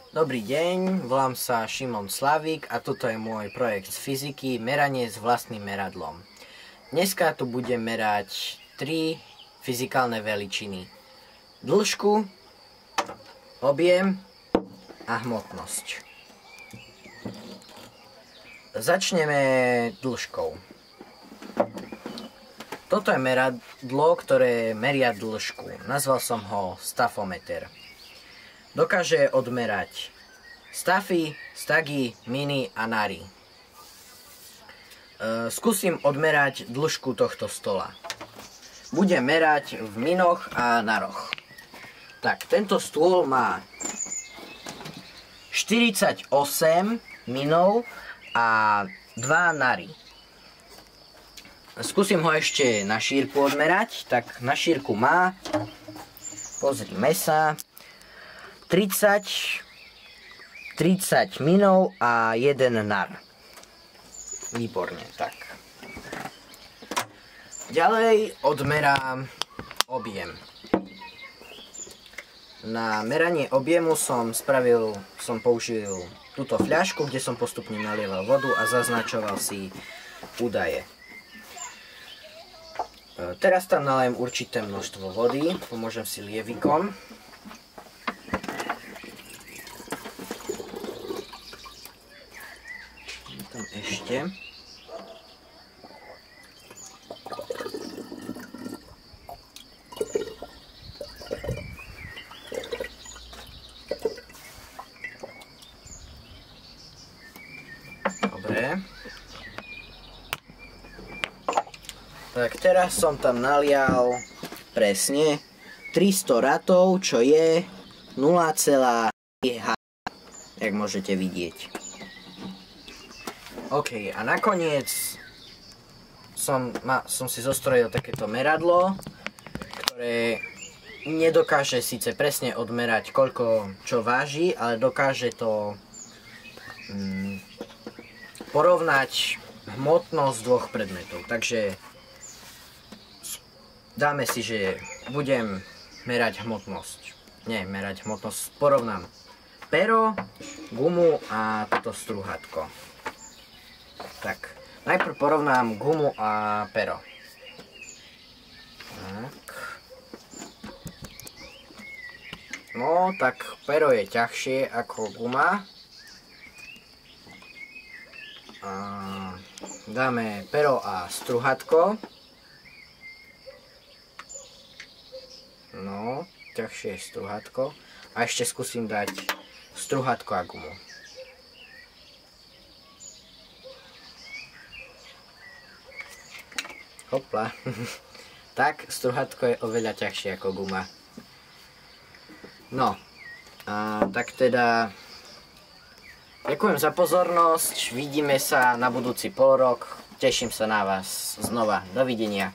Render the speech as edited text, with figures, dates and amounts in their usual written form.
Dobrý deň, volám sa Šimon Slavík a toto je môj projekt z fyziky, meranie s vlastným meradlom. Dneska tu budem merať 3 fyzikálne veličiny. Dĺžku, objem a hmotnosť. Začneme dĺžkou. Toto je meradlo, ktoré meria dĺžku. Nazval som ho stafometer. Dokáže odmerať stafy, stagy, miny a nary. Skúsim odmerať dĺžku tohto stola. Budem merať v minoch a naroch. Tak, tento stôl má 48 minov a 2 nary. Skúsim ho ešte na šírku odmerať. Tak, na šírku má, pozrime sa, 30 minov a 1 nar. Výborne, tak. Ďalej odmerám objem. Na meranie objemu som použil túto fľašku, kde som postupne nalieval vodu a zaznačoval si údaje. Teraz tam nalejem určité množstvo vody, pomôžem si lievikom. Tam ešte. Dobre. Tak teraz som tam nalial presne 300 ratov, čo je 0,3 H, jak môžete vidieť. OK, a nakoniec som si zostrojil takéto meradlo, ktoré nedokáže síce presne odmerať, koľko čo váži, ale dokáže to porovnať hmotnosť dvoch predmetov. Takže dáme si, že budem merať hmotnosť. Nie, merať hmotnosť, porovnám pero, gumu a toto strúhatko. Tak, najprv porovnám gumu a pero. Tak. No, tak pero je ťažšie ako guma. A dáme pero a strúhatko. No, ťažšie je strúhatko. A ešte skúsim dať strúhatko a gumu. Hopla. Tak, strúhatko je oveľa ťažšie ako guma. No, tak teda ďakujem za pozornosť, vidíme sa na budúci polrok, teším sa na vás znova, dovidenia.